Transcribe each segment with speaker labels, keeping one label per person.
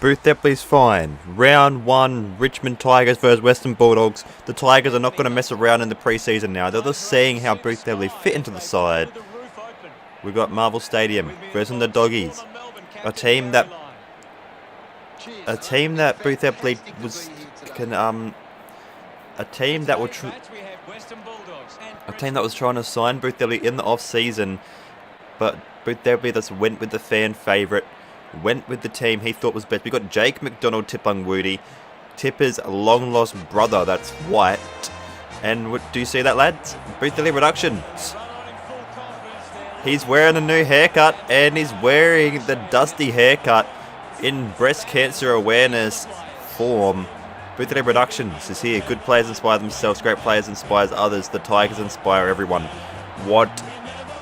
Speaker 1: Boothebly's fine. Round 1, Richmond Tigers versus Western Bulldogs. The Tigers are not going to mess around in the pre-season now. They're just seeing how Boothebly fit into the side. We've got Marvel Stadium versus the Doggies. A team that Boothebly was a team that was trying to sign Boothebly in the off-season, but Boothebly just went with the fan favourite. Went with the team he thought was best. We got Jake McDonald Tipungwuti, Tipper's long-lost brother, that's white. And do you see that, lads? Boothebly Productions. He's wearing a new haircut, and he's wearing the dusty haircut in breast cancer awareness form. Boothebly Productions is here. Good players inspire themselves, great players inspires others. The Tigers inspire everyone. What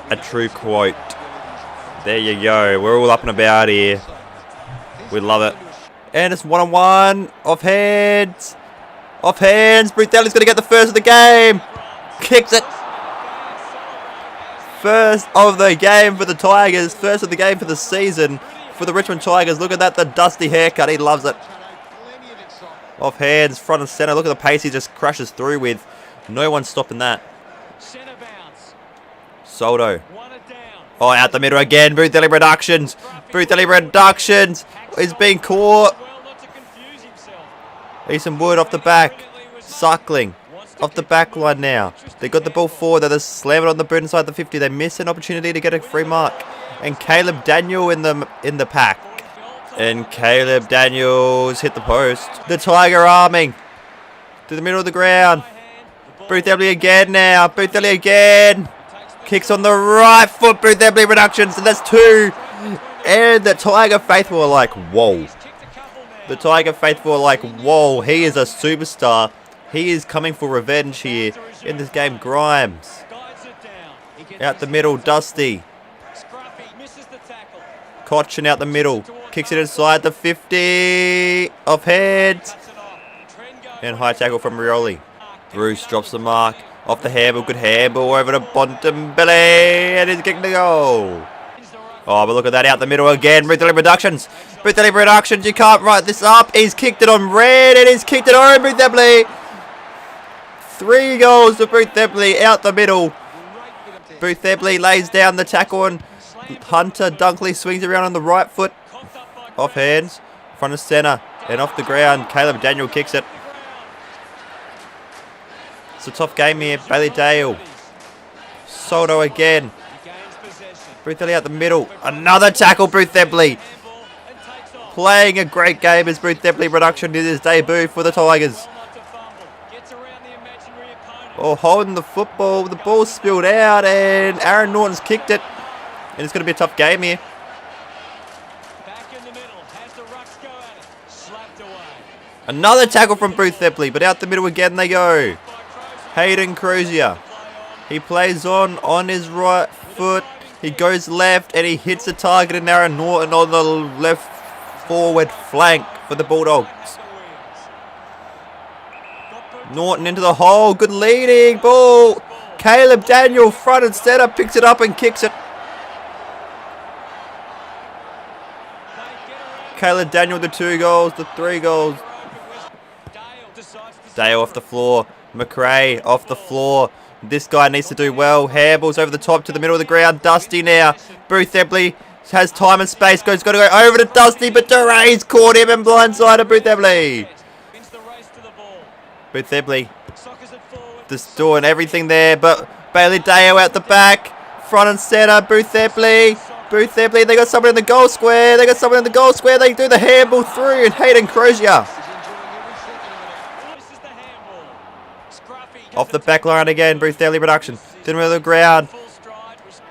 Speaker 1: a true quote. There you go. We're all up and about here. We love it. And it's one-on-one. Off hands. Off hands. Boothebly's going to get the first of the game. Kicks it. First of the game for the Tigers. First of the game for the season for the Richmond Tigers. Look at that. The dusty haircut. He loves it. Off hands. Front and centre. Look at the pace he just crashes through with. No one's stopping that. Soldo. Oh, out the middle again. Boothebly Productions. Boothebly Productions is being caught. Ethan Wood off the back. Suckling. Off the back line now. They got the ball forward. They just slam it on the boot inside the 50. They miss an opportunity to get a free mark. And Caleb Daniel in the pack. And Caleb Daniels hit the post. The Tiger arming. To the middle of the ground. Boothebly again now. Boothebly again. Kicks on the right foot, Boothebly Productions, and that's 2. And the Tiger faithful are like, whoa. The Tiger faithful are like, whoa, he is a superstar. He is coming for revenge here in this game. Grimes. Out the middle, Dusty. Cochin out the middle. Kicks it inside the 50. Off heads. And high tackle from Rioli. Bruce drops the mark. Off the handball, good handball over to Bontempelli, and he's kicking the goal. Oh, but look at that, out the middle again. Boothebly Productions. Boothebly Productions, you can't write this up. He's kicked it on red, and he's kicked it on Boothebly. 3 goals to Boothebly out the middle. Boothebly lays down the tackle, and Hunter Dunkley swings around on the right foot. Off hands, front of centre, and off the ground. Caleb Daniel kicks it. It's a tough game here. Bailey Dale. Soldo again. Boothebly out the middle. Another tackle, Boothebly. Playing a great game as Boothebly Production did his debut for the Tigers. Oh, holding the football. The ball spilled out and Aaron Norton's kicked it. And it's going to be a tough game here. Another tackle from Boothebly, but out the middle again they go. Hayden Crozier. He plays on his right foot. He goes left and he hits the target in Aaron Norton on the left forward flank for the Bulldogs. Norton into the hole. Good leading ball. Caleb Daniel front and centre picks it up and kicks it. Caleb Daniel the 2 goals, the 3 goals. Dale off the floor. McRae off the floor. This guy needs to do well. Handballs over the top to the middle of the ground. Dusty now. Boothebly has time and space. Got to go over to Dusty, but DeRay's caught him and blindsided Boothebly. Boothebly just doing everything there, but Bailey Dale out the back. Front and centre. Boothebly. They got someone in the goal square. They do the handball through, and Hayden Crozier. Off the back line again, Boothebly Production. To the middle of the ground.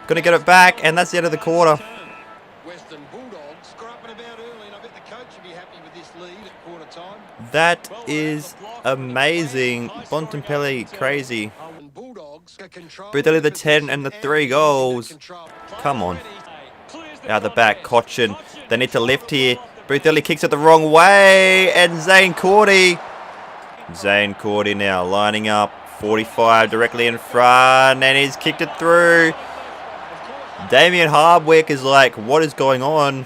Speaker 1: Going to get it back, and that's the end of the quarter. That is amazing. Bontempelli, crazy. Boothebly the 10 and the 3 goals. Come on. Out the back, Cochin. They need to lift here. Boothebly kicks it the wrong way, and Zane Cordy now lining up. 45 directly in front, and he's kicked it through. Damien Hardwick is like, what is going on?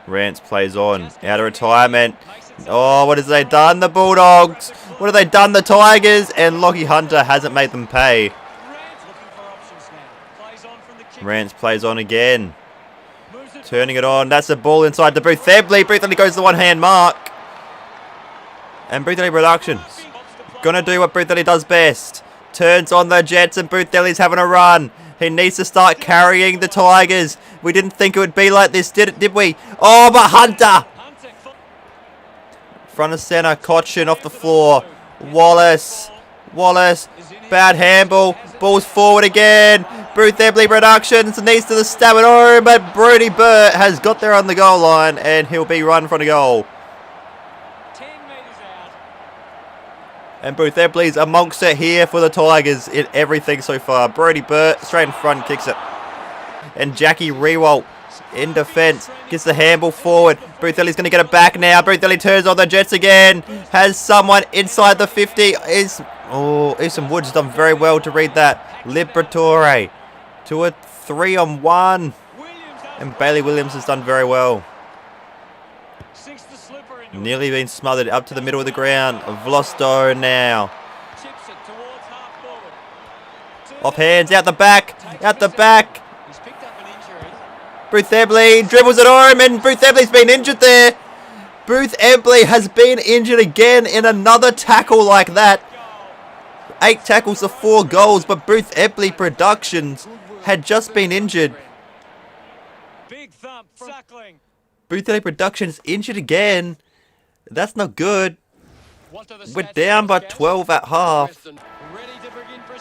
Speaker 1: Rance plays on. Out of retirement. Oh, what have they done? The Bulldogs. What have they done? The Tigers. And Lockie Hunter hasn't made them pay. Rance plays on again. Turning it on. That's the ball inside to Boothebly. Boothebly goes to the one-hand mark. And Boothebly Productions gonna do what Boothebly does best. Turns on the Jets and Boothebly's having a run. He needs to start carrying the Tigers. We didn't think it would be like this, did we? Oh, but Hunter! Front of centre, Cochin off the floor. Wallace. Bad handball. Ball's forward again. Boothebly Productions needs to stab it home, but Brodie Burt has got there on the goal line and he'll be right in front of goal. And Boothebly's amongst it here for the Tigers in everything so far. Brodie Burt straight in front, kicks it. And Jackie Rewalt in defence. Gets the handball forward. Boothebly's going to get it back now. Boothebly turns on the Jets again. Has someone inside the 50. Easton Woods done very well to read that. Liberatore to a 3-on-1. And Bailey Williams has done very well. Nearly been smothered up to the middle of the ground. Vlosto now. Off hands, out the back. Boothebly dribbles it home and Boothebly's been injured there. Boothebly has been injured again in another tackle like that. 8 tackles to 4 goals, but Boothebly Productions had just been injured. Boothebly Productions injured again. That's not good. We're down by 12 at half.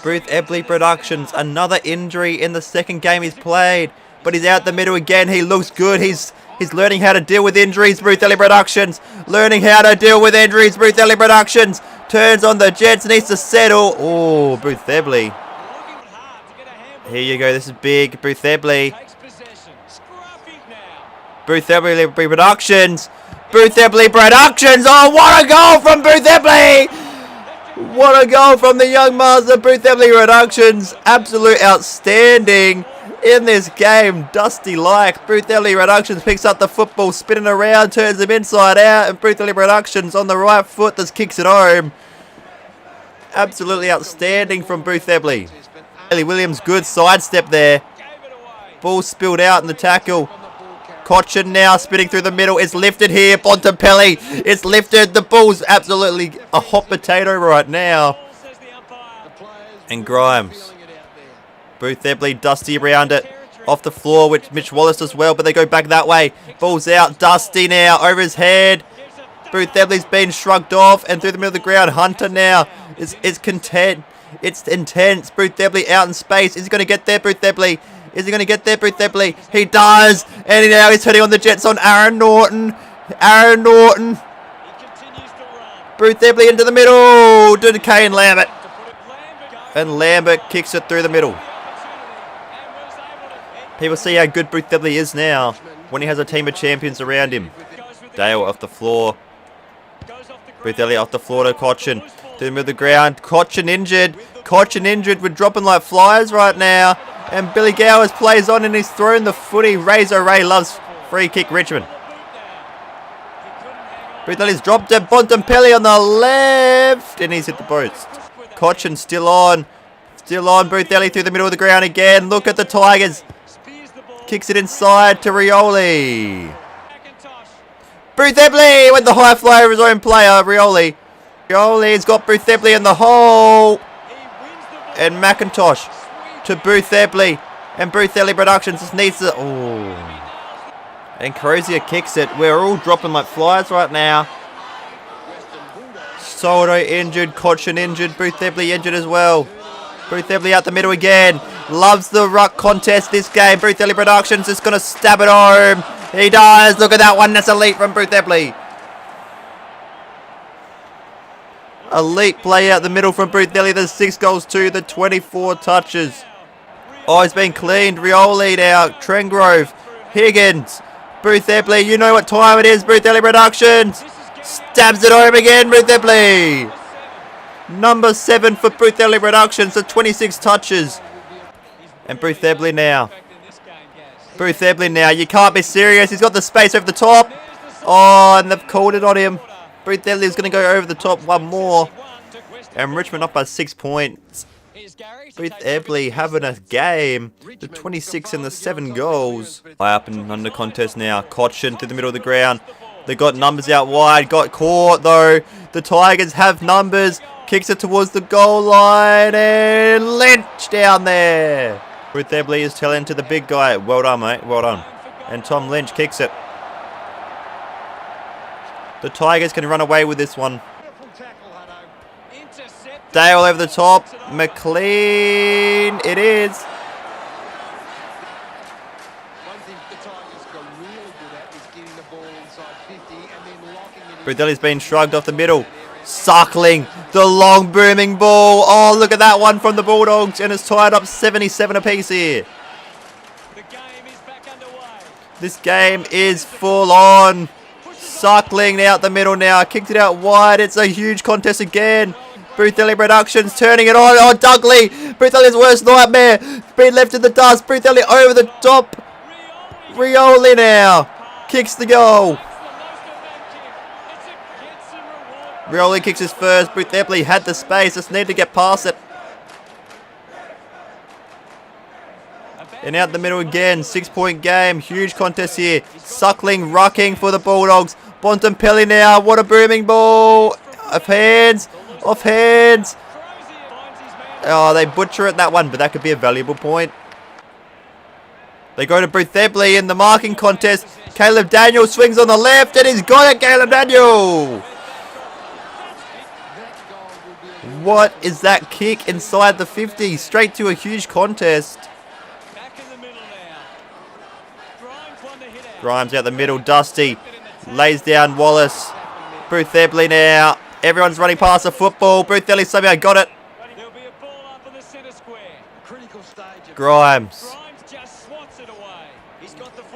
Speaker 1: Boothebly Productions, another injury in the second game he's played. But he's out the middle again. He looks good. He's learning how to deal with injuries. Boothebly Productions learning how to deal with injuries. Boothebly Productions turns on the Jets. Needs to settle. Oh, Boothebly. Here you go. This is big. Boothebly. Boothebly Productions. Boothebly Productions. Oh, what a goal from Boothebly. What a goal from the young master. Boothebly Productions. Absolute outstanding. In this game, Dusty-like, Boothebly Productions picks up the football, spinning around, turns him inside out, and Boothebly Productions on the right foot just kicks it home. Absolutely outstanding from Boothebly. Bailey Williams, good sidestep there. Ball spilled out in the tackle. Cochin now spinning through the middle. It's lifted here. Bontempelli. It's lifted. The ball's absolutely a hot potato right now. And Grimes. Boothebly, Dusty around it. Off the floor with Mitch Wallace as well, but they go back that way. Ball's out. Dusty now over his head. Boothebly's been shrugged off and through the middle of the ground. Hunter now is content. It's intense. Boothebly out in space. Is he going to get there, Boothebly? Is he going to get there, Boothebly? He does. And now he's turning on the Jets on Aaron Norton. Boothebly into the middle to Kane Lambert. And Lambert kicks it through the middle. People see how good Boothebly is now when he has a team of champions around him. Dale off the floor. Boothebly off the floor to Cochin. To the middle of the ground. Cochin injured. We're dropping like flies right now. And Billy Gowers plays on and he's thrown the footy. Razor Ray loves free kick Richmond. Boothebly's dropped it. Bontempelli on the left. And he's hit the post. Cochin still on. Boothebly through the middle of the ground again. Look at the Tigers. Kicks it inside to Rioli. Boothebly with the high fly of his own player, Rioli. Rioli's got Boothebly in the hole. And McIntosh to Boothebly. And Boothebly Productions just needs to... Oh. And Crozier kicks it. We're all dropping like flies right now. Soldo injured. Cochin injured. Boothebly injured as well. Boothebly out the middle again. Loves the ruck contest this game. Boothebly Productions is going to stab it home. He does. Look at that one. That's elite from Boothebly. Elite play out the middle from Boothebly. There's 6 goals to the 24 touches. Oh, he's been cleaned. Rioli now. Trengrove. Higgins. Boothebly. You know what time it is. Boothebly Productions. Stabs it home again. Boothebly. Number 7 for Boothebly Productions. The 26 touches. And Boothebly now. Boothebly now. You can't be serious. He's got the space over the top. Oh, and they've called it on him. Boothebly is going to go over the top one more. And Richmond up by 6 points. Boothebly having a game. The 26 and the 7 goals. Up and under contest now. Cochin through the middle of the ground. They got numbers out wide. Got caught though. The Tigers have numbers. Kicks it towards the goal line. And Lynch down there. Boothebly is telling to the big guy. Well done, mate. Well done. And Tom Lynch kicks it. The Tigers can run away with this one. Dale over the top. McLean. It is. Boothebly's been shrugged off the middle. Suckling. The long booming ball. Oh, look at that one from the Bulldogs. And it's tied up 77 apiece here. This game is full on. Suckling out the middle now. Kicked it out wide. It's a huge contest again. Boothebly Productions turning it on. Oh, Dudley. Boothebly's worst nightmare. Been left in the dust. Boothebly over the top. Rioli now. Kicks the goal. Rioli kicks his first. Boothebly had the space. Just need to get past it. And out the middle again. 6-point game. Huge contest here. Suckling, rucking for the Bulldogs. Bontempelli now. What a booming ball. Off hands. Off hands. Oh, they butcher it, that one. But that could be a valuable point. They go to Boothebly in the marking contest. Caleb Daniel swings on the left. And he's got it, Caleb Daniel. What is that kick inside the 50? Straight to a huge contest. Grimes out the middle. Dusty lays down Wallace. Boothebly now. Everyone's running past the football. Boothebly somehow got it. Grimes.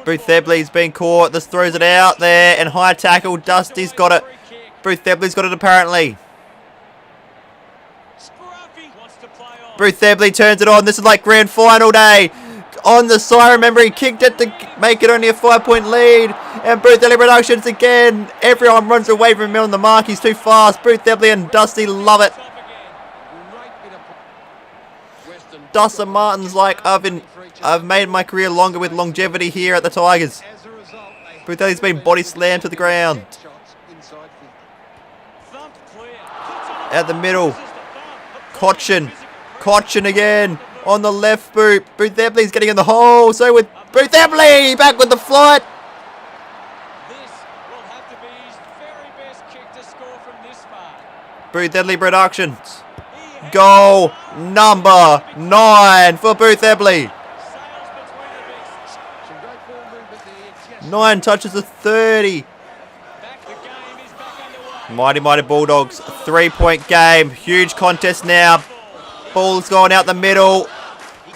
Speaker 1: Boothebly's been caught. This throws it out there. And high tackle. Dusty's got it. Boothebly's got it apparently. Boothebly turns it on. This is like grand final day. On the side, remember he kicked it to make it only a 5-point lead. And Boothebly Productions again. Everyone runs away from him on the mark. He's too fast. Boothebly and Dusty love it. Dustin Martin's like, I've made my career longer with longevity here at the Tigers. Boothebly's been body slammed to the ground. Out the middle. Cochin. Cochin again. On the left boot. Boothebly's getting in the hole. So with Boothebly back with the flight. Boothebly Productions. Goal number 9 for Boothebly. 9 touches of 30. Mighty Bulldogs. 3-point game. Huge contest now. Ball's going out the middle.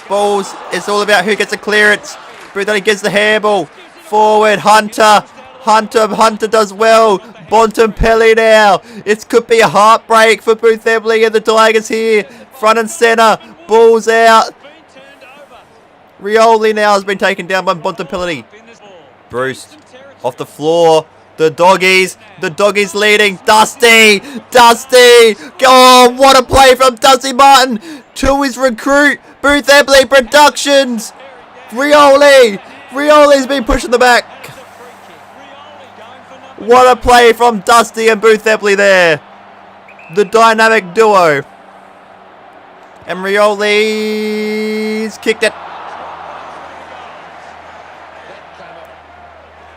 Speaker 1: Balls, it's all about who gets a clearance. Boothebly gets the handball. Forward, Hunter. Hunter does well. Bontempelli now. It could be a heartbreak for Boothebly and the Tigers here. Front and centre. Ball's out. Rioli now has been taken down by Bontempelli. Bruce off the floor. The doggies leading. Dusty. Oh, what a play from Dusty Martin to his recruit. Boothebly Productions. Rioli's been pushing the back. What a play from Dusty and Boothebly there. The dynamic duo. And Rioli's kicked it.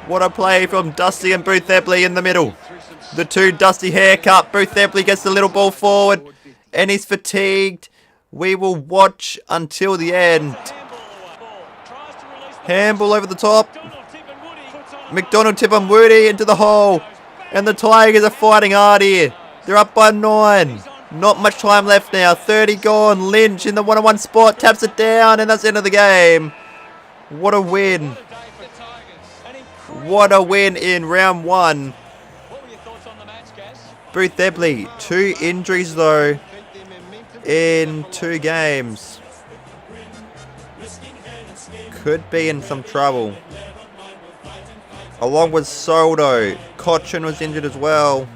Speaker 1: What a play from Dusty and Boothebly in the middle. The two Dusty haircut. Boothebly gets the little ball forward. And he's fatigued. We will watch until the end. Handball over the top. McDonald, Tip and Woody into the hole. And the Tigers are fighting hard here. They're up by 9. Not much time left now. 30 gone. Lynch in the 1-on-1 spot. Taps it down. And that's the end of the game. What a win. What a win in round 1. Boothebly, 2 injuries though in 2 games. could be in some trouble. Along with Soldo. Cochin was injured as well.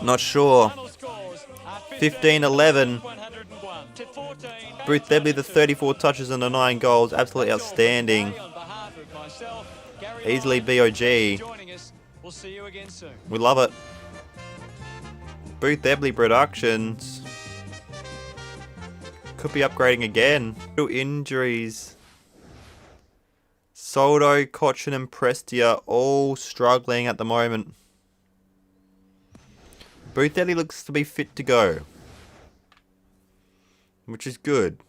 Speaker 1: Not sure. 15-11. Boothebly, the 34 touches and the 9 goals. Absolutely outstanding. Easily BOG. We love it. Boothebly Productions. Could be upgrading again. No injuries. Soldo, Cochin and Prestia all struggling at the moment. Boothebly looks to be fit to go, which is good.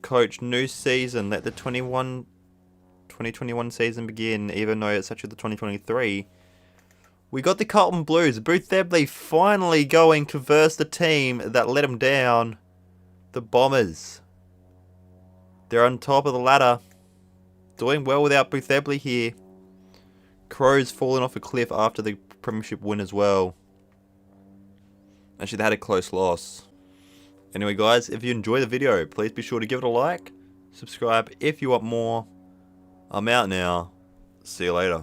Speaker 1: Coach, new season. Let the 2021 season begin, even though it's actually the 2023. We got the Carlton Blues. Boothebly finally going to verse the team that let them down. The Bombers. They're on top of the ladder. Doing well without Boothebly here. Crows falling off a cliff after the Premiership win as well. Actually, they had a close loss. Anyway, guys, if you enjoyed the video, please be sure to give it a like. Subscribe if you want more. I'm out now. See you later.